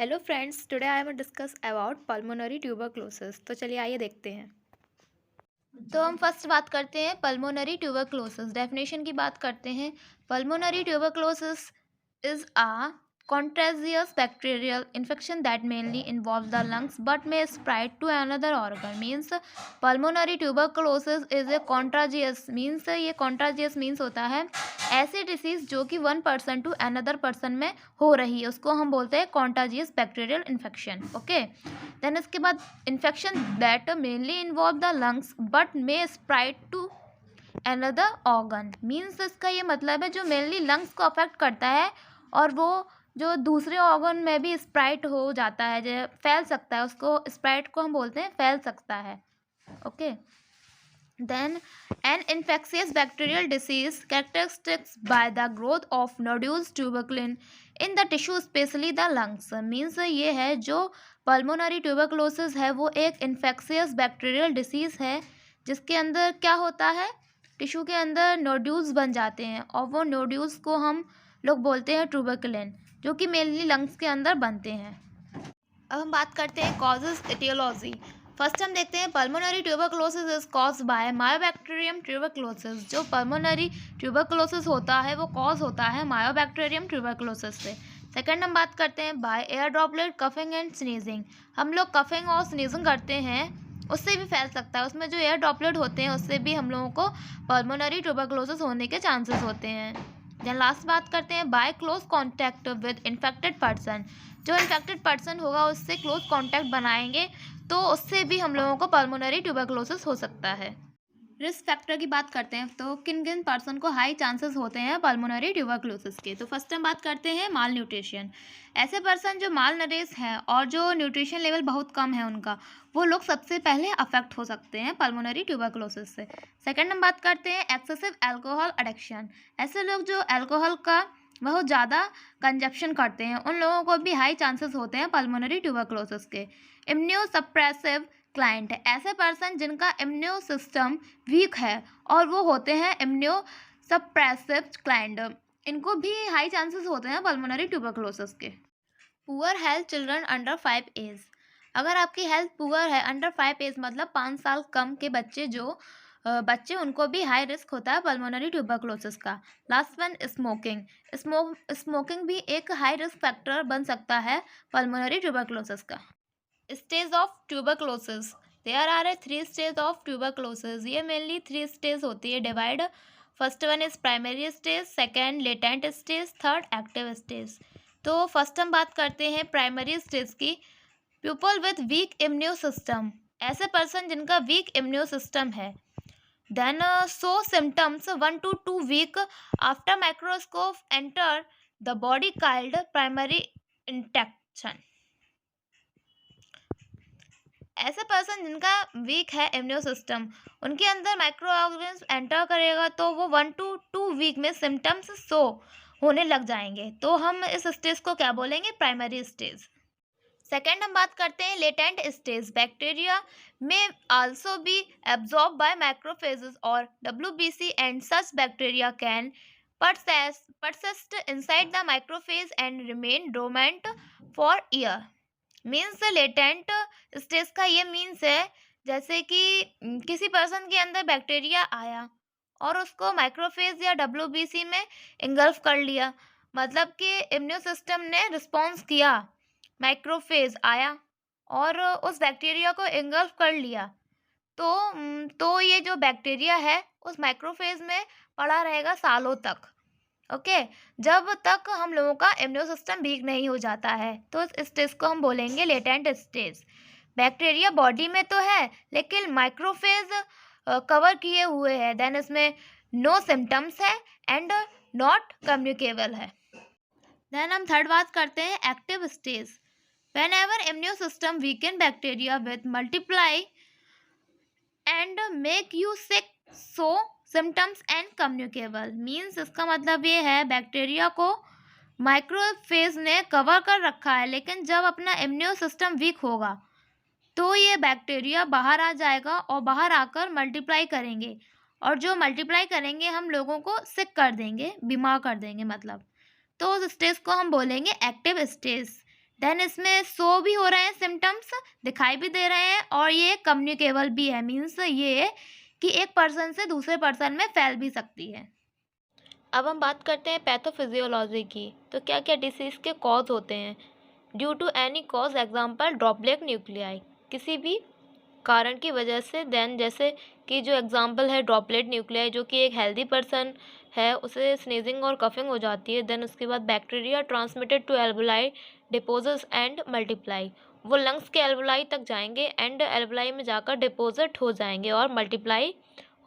Hello friends, today I am discuss about pulmonary tuberculosis. तो चलिए आइए देखते हैं। तो हम फर्स्ट बात करते हैं पल्मोनरी ट्यूबरक्लोसिस। डेफिनेशन की बात करते हैं। Pulmonary tuberculosis is a contagious bacterial infection that mainly involves the lungs but may spread to another organ. Means pulmonary tuberculosis is a contagious means ये contagious means होता है ऐसी डिसीज जो कि 1 person टू अनदर पर्सन में हो रही है, उसको हम बोलते हैं contagious bacterial infection. Okay, then इसके बाद infection that mainly involve the lungs but may spread to another organ. Means इसका ये मतलब है जो मेनली लंग्स को अफेक्ट करता है और वो जो दूसरे ऑर्गन में भी स्प्रेड हो जाता है, जो फैल सकता है, उसको स्प्रेड को हम बोलते हैं फैल सकता है. Okay, then an infectious bacterial disease characterized by the growth of nodules tuberculin in the tissue especially the lungs. means ये है जो pulmonary tuberculosis है वो एक infectious bacterial disease है जिसके अंदर क्या होता है, टिश्यू के अंदर नोड्यूल्स बन जाते हैं और वो नोड्यूल्स को हम लोग बोलते हैं ट्यूबरकुलिन, जो कि मेनली लंग्स के अंदर बनते हैं. अब हम बात करते हैं कॉजेज एटियोलॉजी. फर्स्ट हम देखते हैं pulmonary tuberculosis is cause by Mycobacterium tuberculosis. जो पल्मोनरी ट्यूबरक्लोसिस होता है वो कॉज होता है मायोबैक्टीरियम ट्यूबरक्लोसिस से. सेकंड हम बात करते हैं by air droplet coughing and sneezing. हम लोग कफिंग और स्नीजिंग करते हैं, उससे भी फैल सकता है. उसमें जो एयर ड्रॉपलेट होते हैं उससे भी हम लोगों को पल्मोनरी ट्यूबरक्लोसिस होने के चांसेस होते हैं. देन लास्ट बात करते हैं by close contact with infected person. जो इन्फेक्टेड पर्सन होगा उससे क्लोज कॉन्टैक्ट बनाएंगे तो उससे भी हम लोगों को पल्मोनरी ट्यूबरक्लोसिस हो सकता है. रिस्क फैक्टर की बात करते हैं तो किन किन पर्सन को हाई चांसेस होते हैं पल्मोनरी ट्यूबरक्लोसिस के. तो फर्स्ट हम बात करते हैं माल न्यूट्रिशन. ऐसे पर्सन जो माल नरिश हैं और जो न्यूट्रिशन लेवल बहुत कम है उनका, वो लोग सबसे पहले अफेक्ट हो सकते हैं पल्मोनरी ट्यूबरक्लोसिस से. सेकंड हम बात करते हैं एक्सेसिव अल्कोहल एडिक्शन. ऐसे लोग जो अल्कोहल का बहुत ज़्यादा कंजप्शन करते हैं उन लोगों को भी हाई चांसेस होते हैं पल्मोनरी ट्यूबरक्लोसिस के. इम्यूनोसप्रेसिव क्लाइंट, ऐसे पर्सन जिनका इम्यूनो सिस्टम वीक है और वो होते हैं इम्यूनोसप्रेसिव क्लाइंट, इनको भी हाई चांसेस होते हैं पल्मोनरी ट्यूबरक्लोसिस के. Poor health children under 5 age. अगर आपकी हेल्थ पुअर है, अंडर 5 एज मतलब 5 साल कम के बच्चे, जो बच्चे उनको भी हाई रिस्क होता है पल्मोनरी ट्यूबरक्लोसिस का. Last one smoking. स्मोकिंग भी एक हाई रिस्क फैक्टर बन सकता है पल्मोनरी ट्यूबरक्लोसिस का. Stage of tuberculosis. There are a 3 stage of tuberculosis. ये मेनली 3 स्टेज होती है divide. First one is primary stage, second latent stage, third active stage. तो फर्स्ट हम बात करते हैं प्राइमरी स्टेज की. People with weak immune system, ऐसे पर्सन जिनका वीक इम्यून सिस्टम है. Then show symptoms 1 to 2 week after microscope enter the body called primary infection. ऐसे पर्सन जिनका वीक है इम्यून सिस्टम, उनके अंदर माइक्रो ऑर्गेनिज्म एंटर करेगा तो वो 1 to 2 वीक में सिम्टम्स शो होने लग जाएंगे. तो हम इस स्टेज को क्या बोलेंगे, प्राइमरी स्टेज. सेकेंड हम बात करते हैं लेटेंट स्टेज. बैक्टीरिया में also be absorb by microphages और WBC and such bacteria can persist inside the macrophage and remain dormant for year. Means latent stage का ये मीन्स है जैसे कि किसी पर्सन के अंदर बैक्टीरिया आया और उसको माइक्रोफेज या WBC में इंगल्फ कर लिया, मतलब कि इम्यून सिस्टम ने रिस्पॉन्स किया, माइक्रोफेज आया और उस बैक्टीरिया को इंगल्फ कर लिया. तो ये जो बैक्टीरिया है उस माइक्रोफेज में पड़ा रहेगा सालों तक. ओके, जब तक हम लोगों का इम्यून सिस्टम वीक नहीं हो जाता है. तो इस स्टेज को हम बोलेंगे लेटेंट स्टेज. बैक्टीरिया बॉडी में तो है लेकिन माइक्रोफेज कवर किए हुए है. देन इसमें नो सिम्टम्स है एंड नॉट कम्युनिकेबल है. देन हम थर्ड बात करते हैं active stage. whenever immune system weaken bacteria with multiply and make you sick, so symptoms and communicable. Means इसका मतलब ये है बैक्टीरिया को माइक्रोफेज ने कवर कर रखा है, लेकिन जब अपना इम्यून सिस्टम वीक होगा तो ये बैक्टीरिया बाहर आ जाएगा और बाहर आकर मल्टीप्लाई करेंगे और जो मल्टीप्लाई करेंगे हम लोगों को सिक कर देंगे, बीमार कर देंगे मतलब. तो उस स्टेज को हम बोलेंगे एक्टिव स्टेज. देन इसमें शो भी हो रहे हैं सिम्टम्स, दिखाई भी दे रहे हैं, और ये कम्युनिकेबल भी है, मीन्स ये कि एक पर्सन से दूसरे पर्सन में फैल भी सकती है। अब हम बात करते हैं पैथोफिजियोलॉजी की। तो क्या क्या डिसीज़ के कॉज होते हैं? Due to any cause, example droplet nuclei, किसी भी कारण की वजह से। देन जैसे कि जो एग्जांपल है ड्रॉपलेट न्यूक्लियाई, जो कि एक हेल्दी पर्सन है उसे स्नीजिंग और कफिंग हो जाती है। देन उसके बाद bacteria transmitted to alveoli deposits and multiply, वो लंग्स के एल्वुलाई तक जाएंगे एंड एल्वुलाई में जाकर डिपोजिट हो जाएंगे और मल्टीप्लाई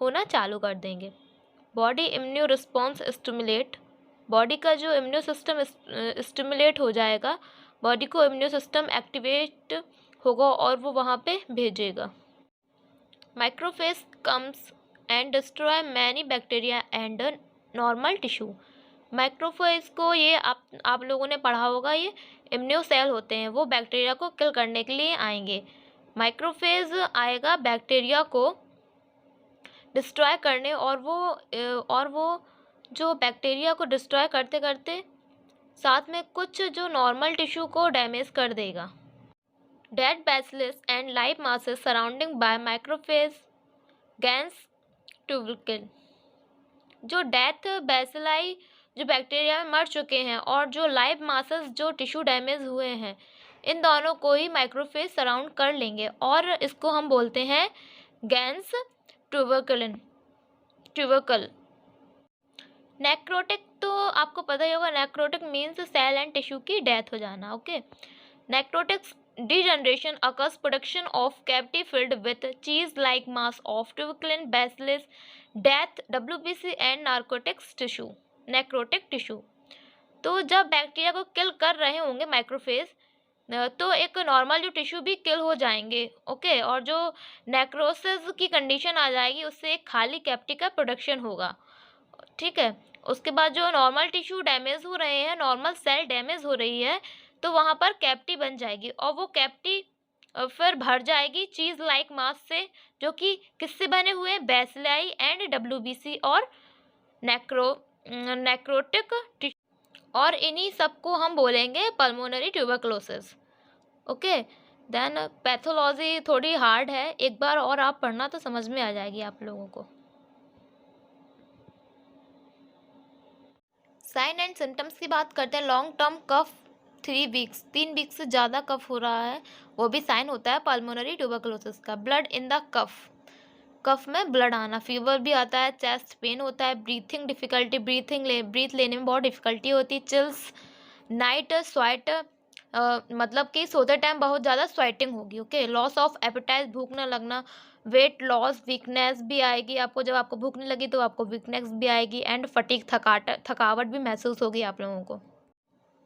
होना चालू कर देंगे। Body immuno response stimulate, body का जो इम्यूनो सिस्टम स्टिमुलेट हो जाएगा, बॉडी को इम्यूनो सिस्टम एक्टिवेट होगा और वो वहाँ पे भेजेगा। Macrophage comes and destroy many bacteria and normal tissue. Macrophage को ये आप लोगों ने पढ़ा होगा, ये इम्यूनो सेल होते हैं, वो बैक्टीरिया को किल करने के लिए आएंगे। माइक्रोफेज आएगा बैक्टीरिया को डिस्ट्रॉय करने, और वो जो बैक्टीरिया को डिस्ट्रॉय करते करते साथ में कुछ जो नॉर्मल टिश्यू को डैमेज कर देगा। Dead bacillus and live masses surrounding by microphage gains tubercle, जो डेथ बैसिलाई जो बैक्टीरिया में मर चुके हैं और जो लाइव मासेस जो टिश्यू डैमेज हुए हैं, इन दोनों को ही माइक्रोफेज सराउंड कर लेंगे और इसको हम बोलते हैं गैंस ट्यूबरकल। नेक्रोटिक तो आपको पता ही होगा, necrotic means cell and tissue की डेथ हो जाना। Okay, necrotics degeneration occurs production of cavity filled with cheese-like mass of tuberculin, bacillus, death, WBC and narcotics tissue, necrotic tissue। तो जब बैक्टीरिया को किल कर रहे होंगे माइक्रोफेज, तो एक नॉर्मल जो टिश्यू भी किल हो जाएंगे। ओके, और जो नेक्रोसिस की कंडीशन आ जाएगी, उससे एक खाली कैविटी का प्रोडक्शन होगा। ठीक है, उसके बाद जो नॉर्मल टिश्यू डैमेज हो रहे हैं, नॉर्मल सेल डैमेज हो रही है, तो वहाँ पर कैविटी बन जाएगी और वो कैविटी फिर भर जाएगी चीज़ लाइक मास से, जो कि किससे बने हुए हैं? बैसिलाई एंड WBC और नेक्रोटिक टिश्यू, और इन्हीं सबको हम बोलेंगे pulmonary tuberculosis. Okay, then pathology थोड़ी हार्ड है, एक बार और आप पढ़ना तो समझ में आ जाएगी आप लोगों को। साइन एंड सिम्टम्स की बात करते हैं। लॉन्ग टर्म कफ 3 वीक्स, 3 वीक्स से ज़्यादा कफ हो रहा है, वो भी साइन होता है पल्मोनरी ट्यूबरक्लोसिस का। ब्लड इन द कफ, कफ में ब्लड आना, फीवर भी आता है, चेस्ट पेन होता है, ब्रीथिंग डिफ़िकल्टी, ब्रीथ लेने में बहुत डिफ़िकल्टी होती है, चिल्स, नाइट स्वेट, मतलब कि सोते टाइम बहुत ज़्यादा स्वेटिंग होगी। ओके, लॉस ऑफ एपेटाइट, भूख न लगना, वेट लॉस, वीकनेस भी आएगी आपको, जब आपको भूख नहीं लगी तो आपको वीकनेस भी आएगी, एंड फटीग, थकावट भी महसूस होगी आप लोगों को।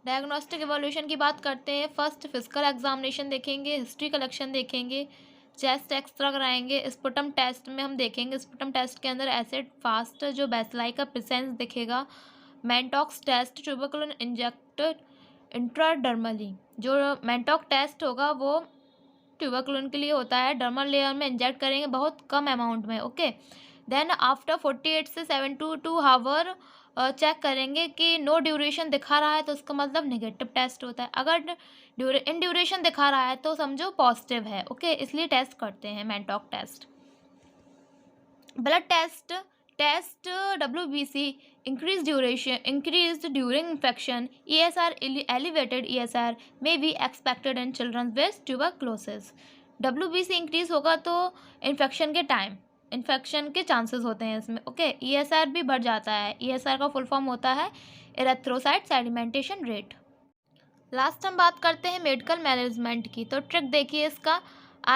डायग्नोस्टिक इवोल्यूशन की बात करते हैं। फर्स्ट फिजिकल एग्जामिनेशन देखेंगे, हिस्ट्री कलेक्शन देखेंगे, चेस्ट एक्सरा कराएंगे, स्पुटम टेस्ट में हम देखेंगे, स्पुटम टेस्ट के अंदर एसिड फास्ट जो बैसिलाई का प्रेजेंस दिखेगा। मैंटॉक्स टेस्ट, ट्यूबरकुलिन इंजेक्टेड इंट्राडर्मली, जो मैंटॉक टेस्ट होगा वो ट्यूबरकुलिन के लिए होता है, डर्मल लेयर में इंजेक्ट करेंगे बहुत कम अमाउंट में। ओके, देन आफ्टर 48 से 72 आवर चेक करेंगे कि नो ड्यूरेशन दिखा रहा है तो उसका मतलब नेगेटिव टेस्ट होता है, अगर इन ड्यूरेशन दिखा रहा है तो समझो पॉजिटिव है। ओके, इसलिए टेस्ट करते हैं Mantoux test. Blood test WBC increased during infection, ESR elevated ESR may be expected in children with tuberculosis। WBC increase होगा तो इन्फेक्शन के टाइम इन्फेक्शन के चांसेस होते हैं इसमें। ओके, ESR भी बढ़ जाता है, ESR का फुल फॉर्म होता है एरिथ्रोसाइट सेडिमेंटेशन रेट। लास्ट हम बात करते हैं मेडिकल मैनेजमेंट की। तो ट्रिक देखिए इसका,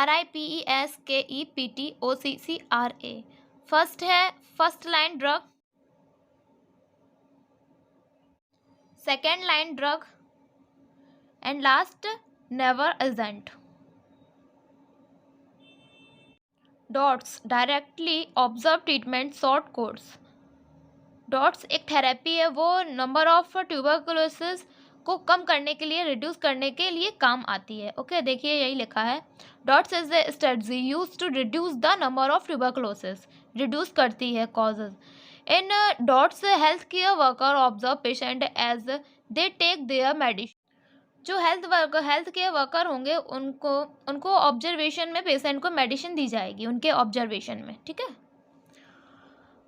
RIPESKEPTOCCRA। फर्स्ट है first line drug, second line drug, and last never agent. Dots directly observe treatment short course. Dots एक थेरेपी है, वो नंबर ऑफ ट्यूबरकुलोसिस को कम करने के लिए, रिड्यूस करने के लिए काम आती है। ओके, देखिए यही लिखा है, DOTS is a strategy use to reduce the number of tuberculosis, reduce करती है causes. In DOTS health care worker observe patient as they take their medicine. जो हेल्थ केयर वर्कर होंगे उनको ऑब्जर्वेशन में पेशेंट को मेडिसिन दी जाएगी उनके observation में, ठीक है।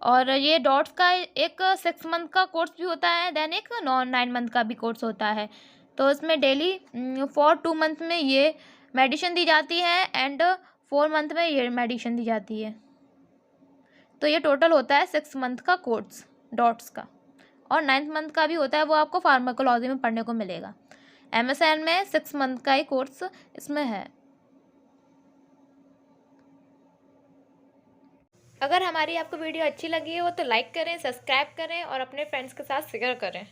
और ये डॉट्स का एक 6 मंथ का कोर्स भी होता है, देन एक 9 मंथ का भी कोर्स होता है। तो इसमें डेली फॉर 2 मंथ में ये मेडिसिन दी जाती है एंड 4 मंथ में ये मेडिसिन दी जाती है। तो ये टोटल होता है 6 मंथ का कोर्स डॉट्स का, और 9th मंथ का भी होता है, वो आपको फार्माकोलॉजी में पढ़ने को मिलेगा। MSN में 6 मंथ का ही कोर्स इसमें है। अगर हमारी आपको वीडियो अच्छी लगी हो तो लाइक करें, सब्सक्राइब करें और अपने फ्रेंड्स के साथ शेयर करें।